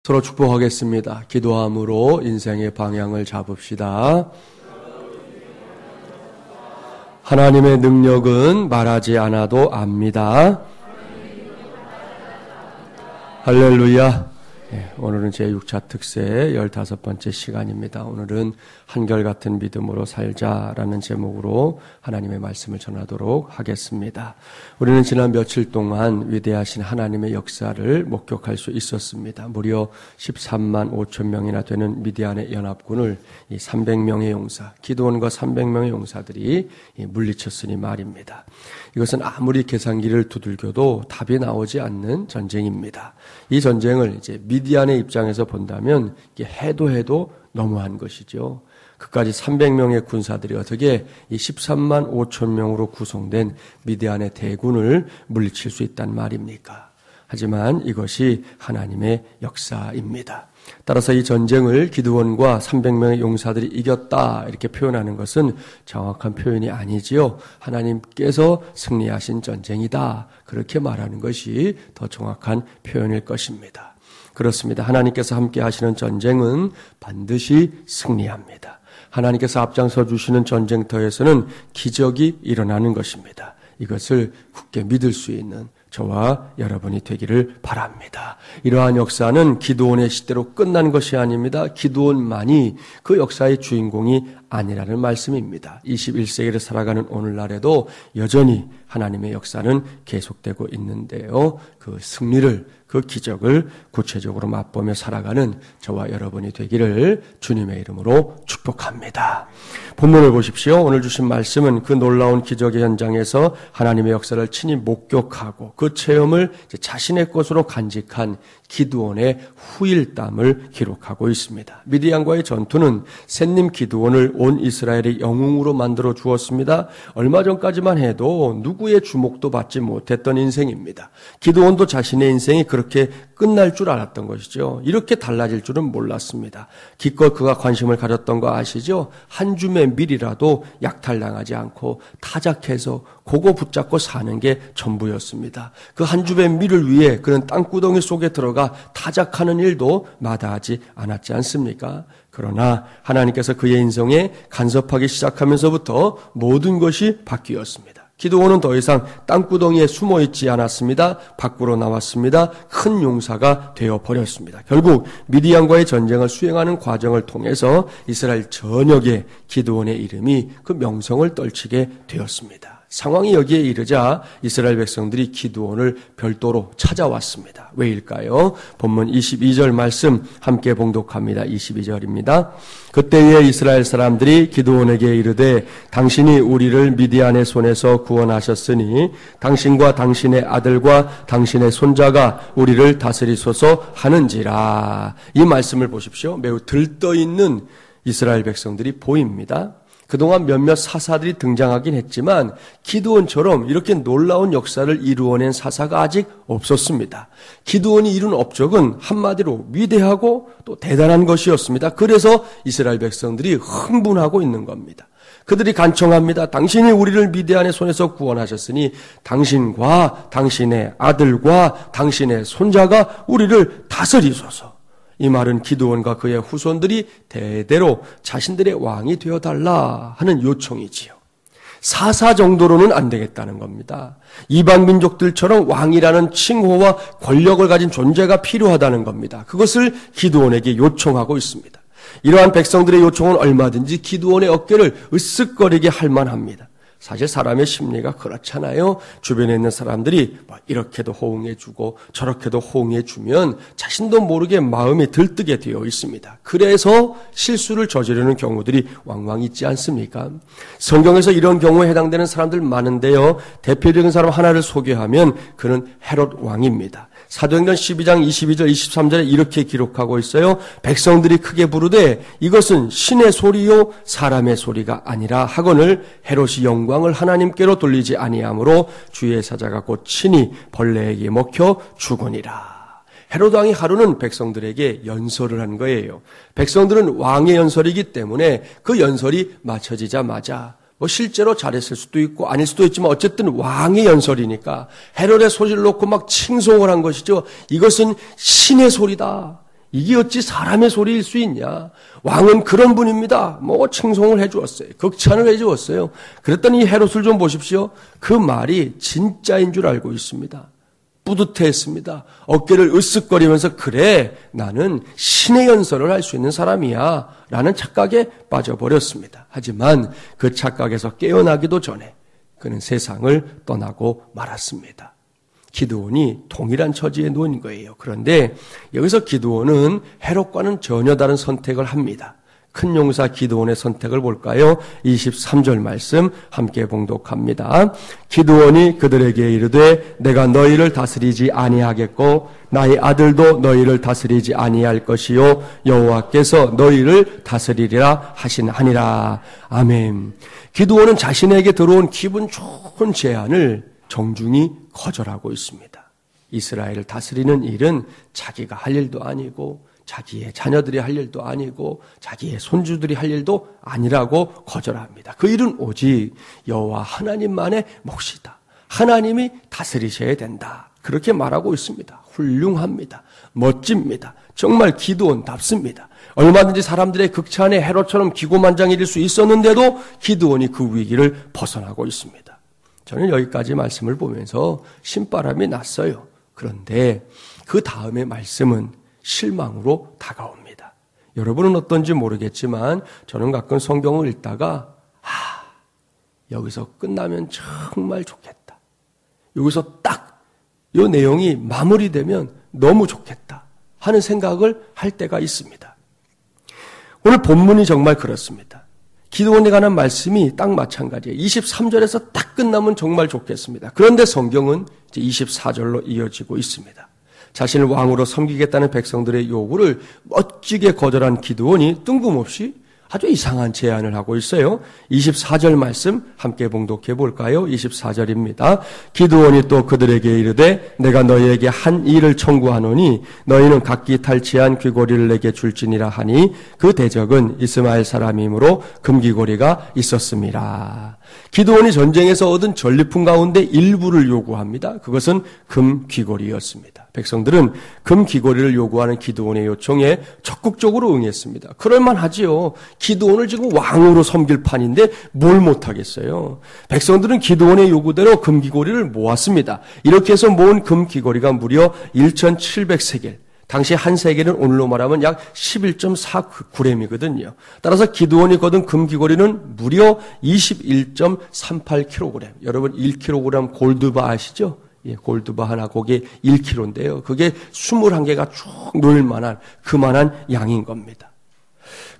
서로 축복하겠습니다. 기도함으로 인생의 방향을 잡읍시다. 하나님의 능력은 말하지 않아도 압니다. 할렐루야. 오늘은 제6차 특세 15번째 시간입니다. 오늘은 한결같은 믿음으로 살자라는 제목으로 하나님의 말씀을 전하도록 하겠습니다. 우리는 지난 며칠 동안 위대하신 하나님의 역사를 목격할 수 있었습니다. 무려 13만 5천 명이나 되는 미디안의 연합군을 이 300명의 용사, 기드온과 300명의 용사들이 물리쳤으니 말입니다. 이것은 아무리 계산기를 두들겨도 답이 나오지 않는 전쟁입니다. 이 전쟁을 이제 미디안의 입장에서 본다면 이게 해도 너무한 것이죠. 그까지 300명의 군사들이 어떻게 이 13만 5천 명으로 구성된 미디안의 대군을 물리칠 수 있단 말입니까? 하지만 이것이 하나님의 역사입니다. 따라서 이 전쟁을 기드온과 300명의 용사들이 이겼다 이렇게 표현하는 것은 정확한 표현이 아니지요. 하나님께서 승리하신 전쟁이다 그렇게 말하는 것이 더 정확한 표현일 것입니다. 그렇습니다. 하나님께서 함께 하시는 전쟁은 반드시 승리합니다. 하나님께서 앞장서 주시는 전쟁터에서는 기적이 일어나는 것입니다. 이것을 굳게 믿을 수 있는 저와 여러분이 되기를 바랍니다. 이러한 역사는 기드온의 시대로 끝난 것이 아닙니다. 기드온만이 그 역사의 주인공이 아니라는 말씀입니다. 21세기를 살아가는 오늘날에도 여전히 하나님의 역사는 계속되고 있는데요. 그 승리를, 그 기적을 구체적으로 맛보며 살아가는 저와 여러분이 되기를 주님의 이름으로 축복합니다. 본문을 보십시오. 오늘 주신 말씀은 그 놀라운 기적의 현장에서 하나님의 역사를 친히 목격하고 그 체험을 자신의 것으로 간직한 기드온의 후일담을 기록하고 있습니다. 미디안과의 전투는 셋님 기드온을 온 이스라엘의 영웅으로 만들어 주었습니다. 얼마 전까지만 해도 누구의 주목도 받지 못했던 인생입니다. 기드온도 자신의 인생이 그렇게 끝날 줄 알았던 것이죠. 이렇게 달라질 줄은 몰랐습니다. 기껏 그가 관심을 가졌던 거 아시죠? 한 줌의 밀이라도 약탈당하지 않고 타작해서 고거 붙잡고 사는 게 전부였습니다. 그 한 줌의 밀을 위해 그는 땅구덩이 속에 들어가 타작하는 일도 마다하지 않았지 않습니까? 그러나 하나님께서 그의 인생에 간섭하기 시작하면서부터 모든 것이 바뀌었습니다. 기드온은 더 이상 땅구덩이에 숨어있지 않았습니다. 밖으로 나왔습니다. 큰 용사가 되어버렸습니다. 결국 미디안과의 전쟁을 수행하는 과정을 통해서 이스라엘 전역에 기드온의 이름이 그 명성을 떨치게 되었습니다. 상황이 여기에 이르자 이스라엘 백성들이 기드온을 별도로 찾아왔습니다. 왜일까요? 본문 22절 말씀 함께 봉독합니다. 22절입니다. 그때에 이스라엘 사람들이 기드온에게 이르되 당신이 우리를 미디안의 손에서 구원하셨으니 당신과 당신의 아들과 당신의 손자가 우리를 다스리소서 하는지라. 이 말씀을 보십시오. 매우 들떠있는 이스라엘 백성들이 보입니다. 그동안 몇몇 사사들이 등장하긴 했지만 기드온처럼 이렇게 놀라운 역사를 이루어낸 사사가 아직 없었습니다. 기드온이 이룬 업적은 한마디로 위대하고 또 대단한 것이었습니다. 그래서 이스라엘 백성들이 흥분하고 있는 겁니다. 그들이 간청합니다. 당신이 우리를 미디안의 손에서 구원하셨으니 당신과 당신의 아들과 당신의 손자가 우리를 다스리소서. 이 말은 기드온과 그의 후손들이 대대로 자신들의 왕이 되어달라 하는 요청이지요. 사사 정도로는 안 되겠다는 겁니다. 이방 민족들처럼 왕이라는 칭호와 권력을 가진 존재가 필요하다는 겁니다. 그것을 기드온에게 요청하고 있습니다. 이러한 백성들의 요청은 얼마든지 기드온의 어깨를 으쓱거리게 할 만합니다. 사실 사람의 심리가 그렇잖아요. 주변에 있는 사람들이 이렇게도 호응해주고 저렇게도 호응해주면 자신도 모르게 마음이 들뜨게 되어 있습니다. 그래서 실수를 저지르는 경우들이 왕왕 있지 않습니까? 성경에서 이런 경우에 해당되는 사람들 많은데요. 대표적인 사람 하나를 소개하면 그는 헤롯 왕입니다. 사도행전 12장 22절 23절에 이렇게 기록하고 있어요. 백성들이 크게 부르되 이것은 신의 소리요 사람의 소리가 아니라 하거늘 헤롯이 영광을 하나님께로 돌리지 아니하므로 주의 사자가 곧 친히 벌레에게 먹혀 죽으니라. 헤롯 왕이 하루는 백성들에게 연설을 한 거예요. 백성들은 왕의 연설이기 때문에 그 연설이 마쳐지자마자 실제로 잘했을 수도 있고 아닐 수도 있지만 어쨌든 왕의 연설이니까 헤롯의 소리를 놓고 막 칭송을 한 것이죠. 이것은 신의 소리다. 이게 어찌 사람의 소리일 수 있냐. 왕은 그런 분입니다. 칭송을 해주었어요. 극찬을 해주었어요. 그랬더니 헤롯을 좀 보십시오. 그 말이 진짜인 줄 알고 있습니다. 뿌듯해했습니다. 어깨를 으쓱거리면서 그래 나는 신의 연설을 할 수 있는 사람이야 라는 착각에 빠져버렸습니다. 하지만 그 착각에서 깨어나기도 전에 그는 세상을 떠나고 말았습니다. 기드온이 동일한 처지에 놓인 거예요. 그런데 여기서 기드온은 헤롯과는 전혀 다른 선택을 합니다. 큰 용사 기드온의 선택을 볼까요? 23절 말씀 함께 봉독합니다. 기드온이 그들에게 이르되 내가 너희를 다스리지 아니하겠고 나의 아들도 너희를 다스리지 아니할 것이요 여호와께서 너희를 다스리리라 하시니라. 아멘. 기드온은 자신에게 들어온 기분 좋은 제안을 정중히 거절하고 있습니다. 이스라엘을 다스리는 일은 자기가 할 일도 아니고 자기의 자녀들이 할 일도 아니고 자기의 손주들이 할 일도 아니라고 거절합니다. 그 일은 오직 여호와 하나님만의 몫이다. 하나님이 다스리셔야 된다. 그렇게 말하고 있습니다. 훌륭합니다. 멋집니다. 정말 기드온답습니다. 얼마든지 사람들의 극찬에 헤롯처럼 기고만장해질 수 있었는데도 기드온이 그 위기를 벗어나고 있습니다. 저는 여기까지 말씀을 보면서 신바람이 났어요. 그런데 그 다음의 말씀은 실망으로 다가옵니다. 여러분은 어떤지 모르겠지만 저는 가끔 성경을 읽다가 여기서 끝나면 정말 좋겠다. 여기서 딱 이 내용이 마무리되면 너무 좋겠다 하는 생각을 할 때가 있습니다. 오늘 본문이 정말 그렇습니다. 기드온에 관한 말씀이 딱 마찬가지예요. 23절에서 딱 끝나면 정말 좋겠습니다. 그런데 성경은 이제 24절로 이어지고 있습니다. 자신을 왕으로 섬기겠다는 백성들의 요구를 멋지게 거절한 기드온이 뜬금없이 아주 이상한 제안을 하고 있어요. 24절 말씀 함께 봉독해 볼까요? 24절입니다. 기드온이 또 그들에게 이르되 내가 너희에게 한 일을 청구하노니 너희는 각기 탈취한 귀고리를 내게 줄지니라 하니 그 대적은 이스마엘 사람이므로 금귀고리가 있었음이라. 기드온이 전쟁에서 얻은 전리품 가운데 일부를 요구합니다. 그것은 금귀고리였습니다. 백성들은 금귀고리를 요구하는 기드온의 요청에 적극적으로 응했습니다. 그럴만하지요. 기드온을 지금 왕으로 섬길 판인데 뭘 못하겠어요. 백성들은 기드온의 요구대로 금귀고리를 모았습니다. 이렇게 해서 모은 금귀고리가 무려 1,700세겔. 당시 한 세겔은 오늘로 말하면 약 11.49g이거든요. 따라서 기드온이 거둔 금귀고리는 무려 21.38kg. 여러분 1kg 골드바 아시죠? 예, 골드바 하나 그게 1kg인데요. 그게 21개가 쭉 놓일 만한 그만한 양인 겁니다.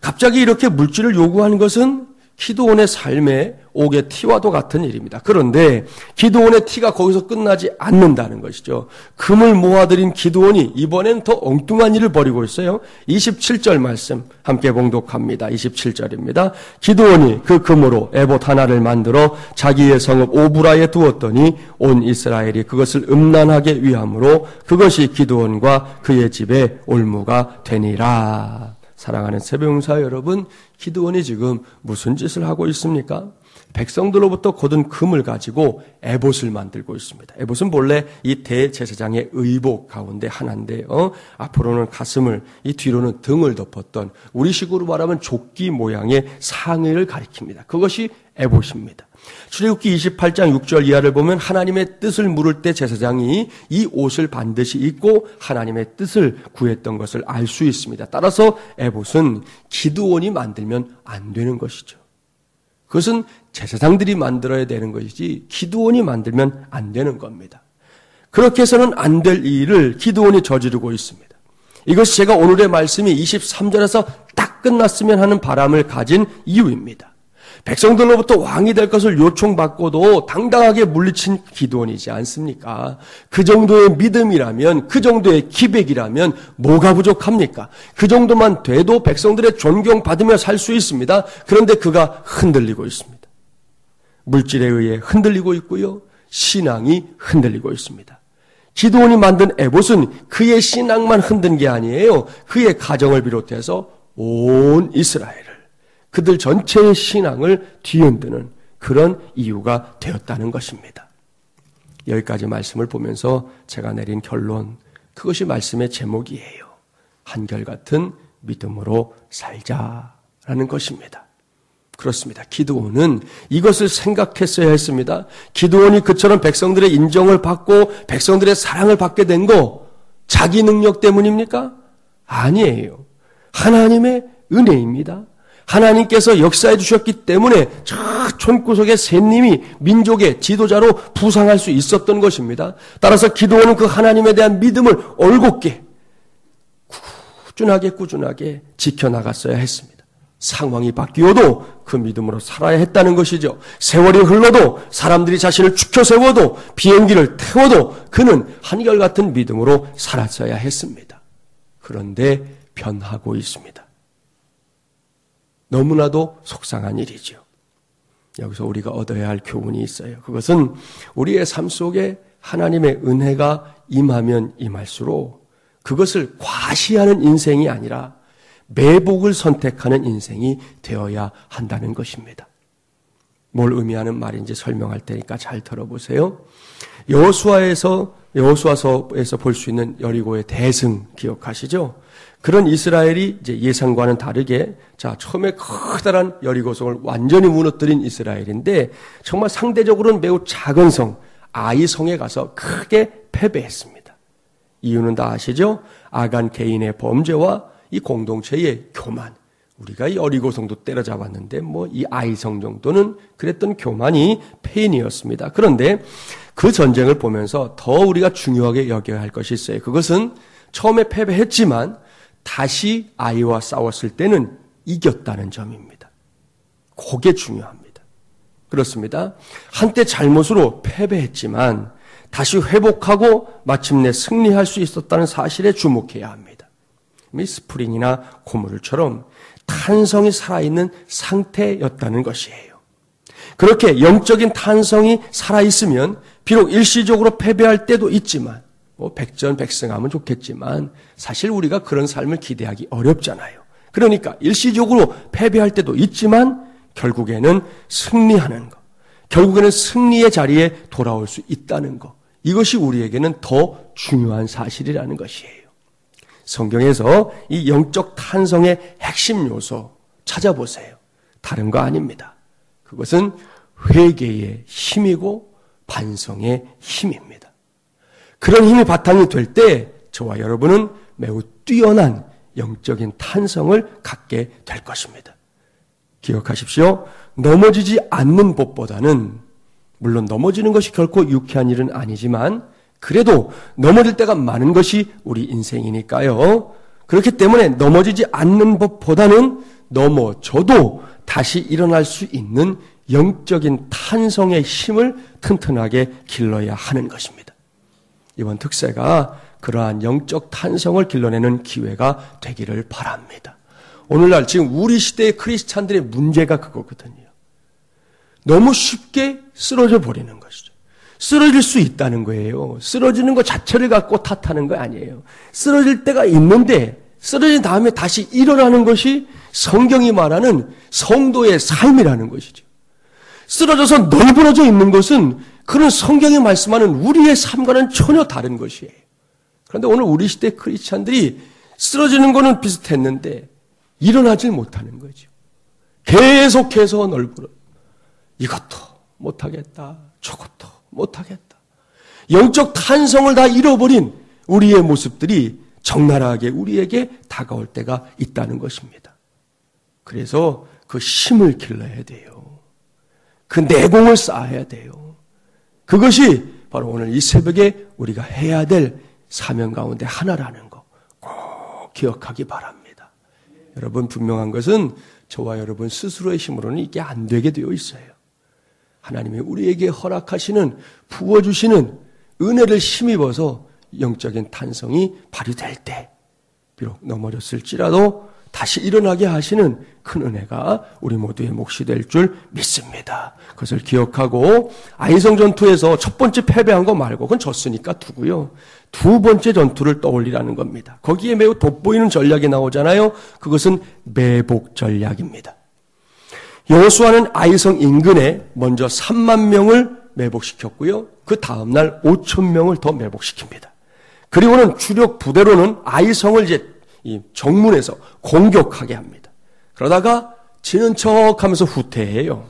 갑자기 이렇게 물질을 요구하는 것은 기드온의 삶의 옥의 티와도 같은 일입니다. 그런데 기드온의 티가 거기서 끝나지 않는다는 것이죠. 금을 모아들인 기드온이 이번엔 더 엉뚱한 일을 벌이고 있어요. 27절 말씀 함께 봉독합니다. 27절입니다. 기드온이 그 금으로 에봇 하나를 만들어 자기의 성읍 오브라에 두었더니 온 이스라엘이 그것을 음란하게 위함으로 그것이 기드온과 그의 집에 올무가 되니라. 사랑하는 새벽용사 여러분, 기드온이 지금 무슨 짓을 하고 있습니까? 백성들로부터 거둔 금을 가지고 에봇을 만들고 있습니다. 에봇은 본래 이 대제사장의 의복 가운데 하나인데요. 앞으로는 가슴을, 이 뒤로는 등을 덮었던 우리식으로 말하면 조끼 모양의 상의를 가리킵니다. 그것이 에봇입니다. 출애굽기 28장 6절 이하를 보면 하나님의 뜻을 물을 때 제사장이 이 옷을 반드시 입고 하나님의 뜻을 구했던 것을 알 수 있습니다. 따라서 에봇은 기드온이 만들면 안 되는 것이죠. 그것은 제사장들이 만들어야 되는 것이지 기드온이 만들면 안 되는 겁니다. 그렇게 해서는 안 될 일을 기드온이 저지르고 있습니다. 이것이 제가 오늘의 말씀이 23절에서 딱 끝났으면 하는 바람을 가진 이유입니다. 백성들로부터 왕이 될 것을 요청받고도 당당하게 물리친 기드온이지 않습니까? 그 정도의 믿음이라면, 그 정도의 기백이라면 뭐가 부족합니까? 그 정도만 돼도 백성들의 존경받으며 살 수 있습니다. 그런데 그가 흔들리고 있습니다. 물질에 의해 흔들리고 있고요. 신앙이 흔들리고 있습니다. 기드온이 만든 에봇은 그의 신앙만 흔든 게 아니에요. 그의 가정을 비롯해서 온 이스라엘을, 그들 전체의 신앙을 뒤흔드는 그런 이유가 되었다는 것입니다. 여기까지 말씀을 보면서 제가 내린 결론, 그것이 말씀의 제목이에요. 한결같은 믿음으로 살자라는 것입니다. 그렇습니다. 기드온은 이것을 생각했어야 했습니다. 기드온이 그처럼 백성들의 인정을 받고 백성들의 사랑을 받게 된 거 자기 능력 때문입니까? 아니에요. 하나님의 은혜입니다. 하나님께서 역사해 주셨기 때문에 저 촌구석의 셋님이 민족의 지도자로 부상할 수 있었던 것입니다. 따라서 기드온은 그 하나님에 대한 믿음을 올곧게 꾸준하게 지켜나갔어야 했습니다. 상황이 바뀌어도 그 믿음으로 살아야 했다는 것이죠. 세월이 흘러도 사람들이 자신을 죽여 세워도 비행기를 태워도 그는 한결같은 믿음으로 살았어야 했습니다. 그런데 변하고 있습니다. 너무나도 속상한 일이죠. 여기서 우리가 얻어야 할 교훈이 있어요. 그것은 우리의 삶 속에 하나님의 은혜가 임하면 임할수록 그것을 과시하는 인생이 아니라 매복을 선택하는 인생이 되어야 한다는 것입니다. 뭘 의미하는 말인지 설명할 테니까 잘 들어보세요. 여호수아서에서 볼 수 있는 여리고의 대승 기억하시죠? 그런 이스라엘이 이제 예상과는 다르게 처음에 커다란 여리고성을 완전히 무너뜨린 이스라엘인데 정말 상대적으로는 매우 작은 성 아이성에 가서 크게 패배했습니다. 이유는 다 아시죠? 아간 개인의 범죄와 이 공동체의 교만. 우리가 이 여리고성도 때려잡았는데 이 아이성 정도는 그랬던 교만이 패인이었습니다. 그런데 그 전쟁을 보면서 더 우리가 중요하게 여겨야 할 것이 있어요. 그것은 처음에 패배했지만 다시 아이와 싸웠을 때는 이겼다는 점입니다. 그게 중요합니다. 그렇습니다. 한때 잘못으로 패배했지만 다시 회복하고 마침내 승리할 수 있었다는 사실에 주목해야 합니다. 스프링이나 고무줄처럼 탄성이 살아있는 상태였다는 것이에요. 그렇게 영적인 탄성이 살아있으면 비록 일시적으로 패배할 때도 있지만 백전백승하면 좋겠지만 사실 우리가 그런 삶을 기대하기 어렵잖아요. 그러니까 일시적으로 패배할 때도 있지만 결국에는 승리하는 것, 결국에는 승리의 자리에 돌아올 수 있다는 것, 이것이 우리에게는 더 중요한 사실이라는 것이에요. 성경에서 이 영적 탄성의 핵심 요소 찾아보세요. 다른 거 아닙니다. 그것은 회개의 힘이고 반성의 힘입니다. 그런 힘이 바탕이 될 때 저와 여러분은 매우 뛰어난 영적인 탄성을 갖게 될 것입니다. 기억하십시오. 넘어지지 않는 법보다는 물론 넘어지는 것이 결코 유쾌한 일은 아니지만 그래도 넘어질 때가 많은 것이 우리 인생이니까요. 그렇기 때문에 넘어지지 않는 법보다는 넘어져도 다시 일어날 수 있는 영적인 탄성의 힘을 튼튼하게 길러야 하는 것입니다. 이번 특세가 그러한 영적 탄성을 길러내는 기회가 되기를 바랍니다. 오늘날 지금 우리 시대의 크리스찬들의 문제가 그거거든요. 너무 쉽게 쓰러져 버리는 것이죠. 쓰러질 수 있다는 거예요. 쓰러지는 것 자체를 갖고 탓하는 거 아니에요. 쓰러질 때가 있는데 쓰러진 다음에 다시 일어나는 것이 성경이 말하는 성도의 삶이라는 것이죠. 쓰러져서 널브러져 있는 것은 그런 성경이 말씀하는 우리의 삶과는 전혀 다른 것이에요. 그런데 오늘 우리 시대 크리스찬들이 쓰러지는 거는 비슷했는데 일어나질 못하는 거죠. 계속해서 널브러 이것도 못하겠다. 저것도 못하겠다. 영적 탄성을 다 잃어버린 우리의 모습들이 적나라하게 우리에게 다가올 때가 있다는 것입니다. 그래서 그 힘을 길러야 돼요. 그 내공을 쌓아야 돼요. 그것이 바로 오늘 이 새벽에 우리가 해야 될 사명 가운데 하나라는 거 꼭 기억하기 바랍니다. 여러분 분명한 것은 저와 여러분 스스로의 힘으로는 이게 안 되게 되어 있어요. 하나님이 우리에게 허락하시는 부어주시는 은혜를 힘입어서 영적인 탄성이 발휘될 때 비록 넘어졌을지라도 다시 일어나게 하시는 큰 은혜가 우리 모두의 몫이 될 줄 믿습니다. 그것을 기억하고 아이성 전투에서 첫 번째 패배한 거 말고 그건 졌으니까 두고요. 두 번째 전투를 떠올리라는 겁니다. 거기에 매우 돋보이는 전략이 나오잖아요. 그것은 매복 전략입니다. 여호수아는 아이성 인근에 먼저 3만 명을 매복시켰고요. 그 다음날 5천 명을 더 매복시킵니다. 그리고는 주력 부대로는 아이성을 이제 이 정문에서 공격하게 합니다. 그러다가 지는 척하면서 후퇴해요.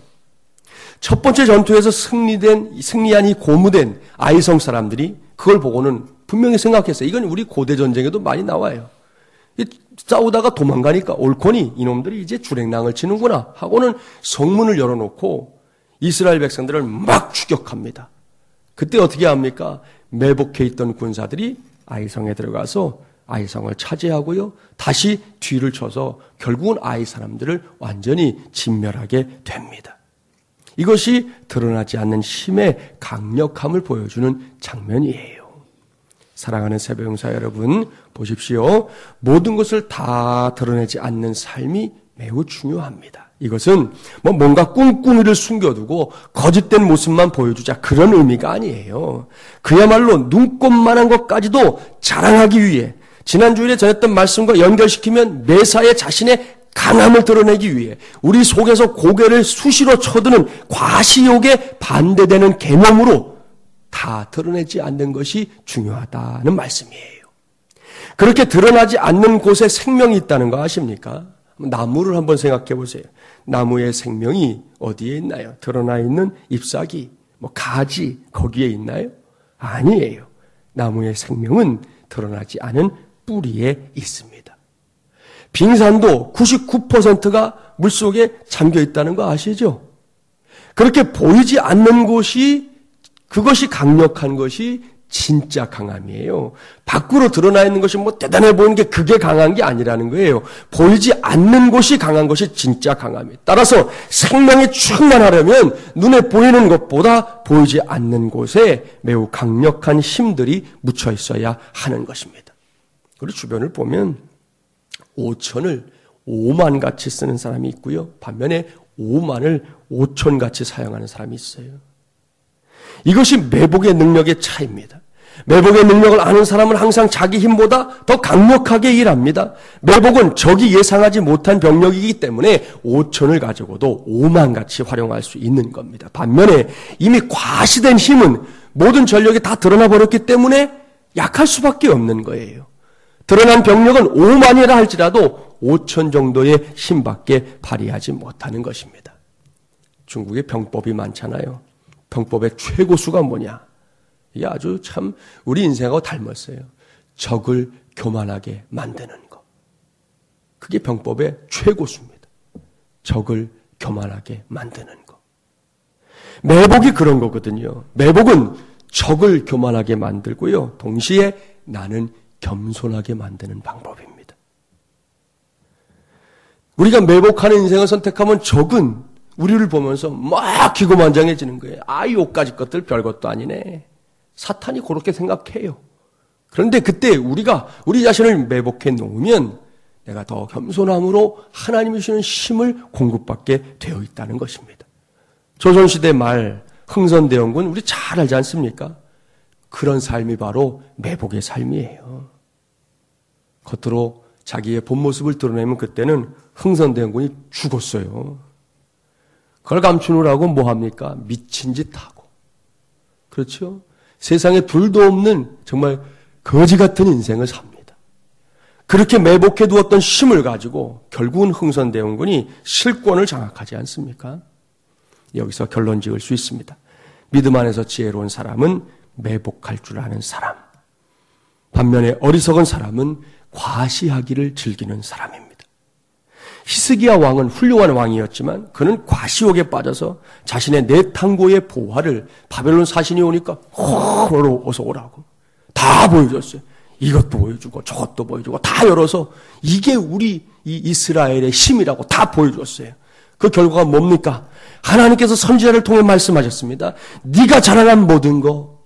첫 번째 전투에서 승리한 이 고무된 아이성 사람들이 그걸 보고는 분명히 생각했어요. 이건 우리 고대 전쟁에도 많이 나와요. 싸우다가 도망가니까 옳거니 이놈들이 이제 주랭랑을 치는구나 하고는 성문을 열어놓고 이스라엘 백성들을 막 추격합니다. 그때 어떻게 합니까? 매복해 있던 군사들이 아이성에 들어가서 아이성을 차지하고요. 다시 뒤를 쳐서 결국은 아이 사람들을 완전히 진멸하게 됩니다. 이것이 드러나지 않는 힘의 강력함을 보여주는 장면이에요. 사랑하는 새벽용사 여러분, 보십시오. 모든 것을 다 드러내지 않는 삶이 매우 중요합니다. 이것은 뭔가 꿍꿍이를 숨겨두고 거짓된 모습만 보여주자 그런 의미가 아니에요. 그야말로 눈꼽만한 것까지도 자랑하기 위해 지난주일에 전했던 말씀과 연결시키면 매사에 자신의 강함을 드러내기 위해 우리 속에서 고개를 수시로 쳐드는 과시욕에 반대되는 계명으로 다 드러내지 않는 것이 중요하다는 말씀이에요. 그렇게 드러나지 않는 곳에 생명이 있다는 거 아십니까? 나무를 한번 생각해 보세요. 나무의 생명이 어디에 있나요? 드러나 있는 잎사귀, 가지 거기에 있나요? 아니에요. 나무의 생명은 드러나지 않은 뿌리에 있습니다. 빙산도 99%가 물속에 잠겨 있다는 거 아시죠? 그렇게 보이지 않는 곳이 그것이 강력한 것이 진짜 강함이에요. 밖으로 드러나 있는 것이 대단해 보이는 게 그게 강한 게 아니라는 거예요. 보이지 않는 곳이 강한 것이 진짜 강함이에요. 따라서 생명이 충만하려면 눈에 보이는 것보다 보이지 않는 곳에 매우 강력한 힘들이 묻혀 있어야 하는 것입니다. 우리 주변을 보면 5천을 5만 같이 쓰는 사람이 있고요. 반면에 5만을 5천 같이 사용하는 사람이 있어요. 이것이 매복의 능력의 차이입니다. 매복의 능력을 아는 사람은 항상 자기 힘보다 더 강력하게 일합니다. 매복은 적이 예상하지 못한 병력이기 때문에 5천을 가지고도 5만 같이 활용할 수 있는 겁니다. 반면에 이미 과시된 힘은 모든 전력이 다 드러나 버렸기 때문에 약할 수밖에 없는 거예요. 드러난 병력은 5만이라 할지라도 5천 정도의 힘밖에 발휘하지 못하는 것입니다. 중국에 병법이 많잖아요. 병법의 최고수가 뭐냐? 이게 아주 참 우리 인생하고 닮았어요. 적을 교만하게 만드는 것. 그게 병법의 최고수입니다. 적을 교만하게 만드는 것. 매복이 그런 거거든요. 매복은 적을 교만하게 만들고요. 동시에 나는 겸손하게 만드는 방법입니다. 우리가 매복하는 인생을 선택하면 적은 우리를 보면서 막 기고만장해지는 거예요. 이 옷가지 것들 별것도 아니네. 사탄이 그렇게 생각해요. 그런데 그때 우리가 우리 자신을 매복해 놓으면 내가 더 겸손함으로 하나님이 주시는 힘을 공급받게 되어 있다는 것입니다. 조선시대 말 흥선대원군 우리 잘 알지 않습니까? 그런 삶이 바로 매복의 삶이에요. 겉으로 자기의 본 모습을 드러내면 그때는 흥선대원군이 죽었어요. 그걸 감추느라고 뭐합니까? 미친 짓 하고. 그렇죠? 세상에 둘도 없는 정말 거지 같은 인생을 삽니다. 그렇게 매복해 두었던 힘을 가지고 결국은 흥선대원군이 실권을 장악하지 않습니까? 여기서 결론 지을 수 있습니다. 믿음 안에서 지혜로운 사람은 매복할 줄 아는 사람. 반면에 어리석은 사람은 과시하기를 즐기는 사람입니다. 히스기야 왕은 훌륭한 왕이었지만 그는 과시욕에 빠져서 자신의 내탕고의 보화를 바벨론 사신이 오니까 어서 오라고 다 보여줬어요. 이것도 보여주고 저것도 보여주고 다 열어서 이게 우리 이 이스라엘의 힘이라고 다 보여줬어요. 그 결과가 뭡니까? 하나님께서 선지자를 통해 말씀하셨습니다. 네가 자랑한 모든 거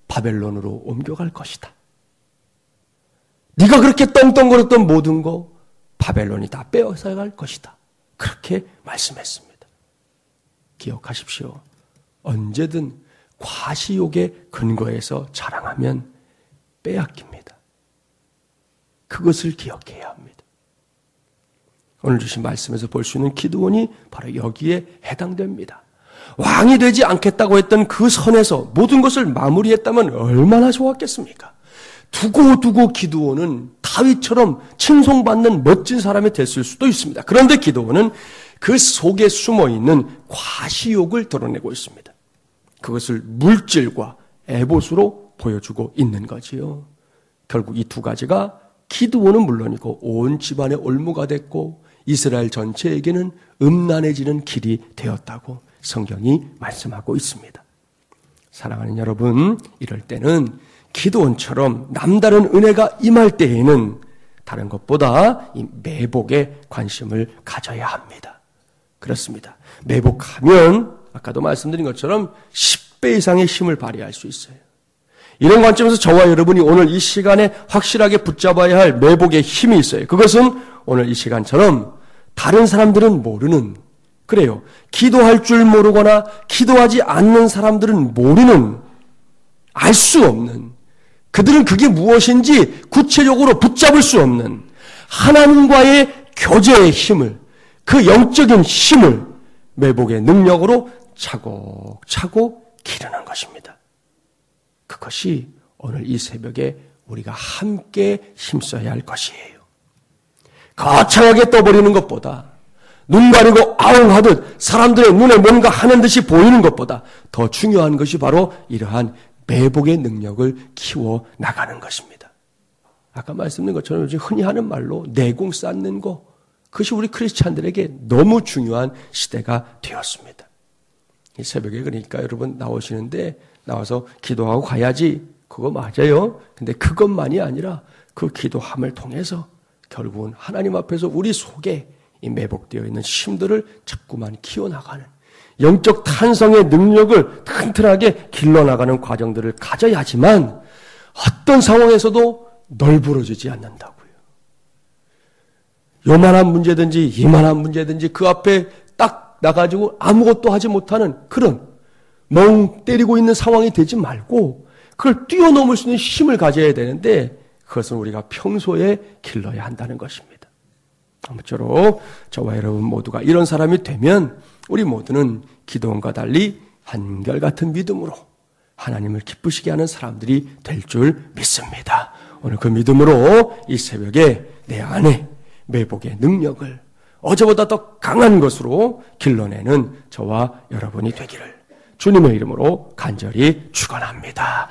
바벨론으로 옮겨갈 것이다. 네가 그렇게 떵떵거렸던 모든 거 바벨론이 다 빼앗아갈 것이다. 그렇게 말씀했습니다. 기억하십시오. 언제든 과시욕의 근거에서 자랑하면 빼앗깁니다. 그것을 기억해야 합니다. 오늘 주신 말씀에서 볼 수 있는 기드온이 바로 여기에 해당됩니다. 왕이 되지 않겠다고 했던 그 선에서 모든 것을 마무리했다면 얼마나 좋았겠습니까? 두고두고 기드온은 다윗처럼 칭송받는 멋진 사람이 됐을 수도 있습니다. 그런데 기드온은 그 속에 숨어있는 과시욕을 드러내고 있습니다. 그것을 물질과 에봇으로 보여주고 있는 거지요. 결국 이 두 가지가 기드온은 물론이고 온 집안의 올무가 됐고 이스라엘 전체에게는 음란해지는 길이 되었다고 성경이 말씀하고 있습니다. 사랑하는 여러분, 이럴 때는 기드온처럼 남다른 은혜가 임할 때에는 다른 것보다 이 매복에 관심을 가져야 합니다. 그렇습니다. 매복하면 아까도 말씀드린 것처럼 10배 이상의 힘을 발휘할 수 있어요. 이런 관점에서 저와 여러분이 오늘 이 시간에 확실하게 붙잡아야 할 매복의 힘이 있어요. 그것은 오늘 이 시간처럼 다른 사람들은 모르는, 그래요, 기도할 줄 모르거나 기도하지 않는 사람들은 모르는, 알 수 없는, 그들은 그게 무엇인지 구체적으로 붙잡을 수 없는 하나님과의 교제의 힘을, 그 영적인 힘을 매복의 능력으로 차곡차곡 기르는 것입니다. 그것이 오늘 이 새벽에 우리가 함께 힘써야 할 것이에요. 거창하게 떠버리는 것보다, 눈 가리고 아웅하듯 사람들의 눈에 뭔가 하는 듯이 보이는 것보다 더 중요한 것이 바로 이러한 매복의 능력을 키워 나가는 것입니다. 아까 말씀드린 것처럼 요즘 흔히 하는 말로 내공 쌓는 거, 그것이 우리 크리스찬들에게 너무 중요한 시대가 되었습니다. 이 새벽에 그러니까 여러분 나오시는데 나와서 기도하고 가야지, 그거 맞아요. 근데 그것만이 아니라 그 기도함을 통해서 결국은 하나님 앞에서 우리 속에 이 매복되어 있는 힘들을 자꾸만 키워나가는 영적 탄성의 능력을 튼튼하게 길러나가는 과정들을 가져야지만 어떤 상황에서도 널브러지지 않는다고요. 요만한 문제든지 이만한 문제든지 그 앞에 딱 나가지고 아무것도 하지 못하는 그런 멍 때리고 있는 상황이 되지 말고 그걸 뛰어넘을 수 있는 힘을 가져야 되는데 그것은 우리가 평소에 길러야 한다는 것입니다. 아무쪼록 저와 여러분 모두가 이런 사람이 되면 우리 모두는 기도원과 달리 한결같은 믿음으로 하나님을 기쁘시게 하는 사람들이 될 줄 믿습니다. 오늘 그 믿음으로 이 새벽에 내 안에 매복의 능력을 어제보다 더 강한 것으로 길러내는 저와 여러분이 되기를 주님의 이름으로 간절히 축원합니다.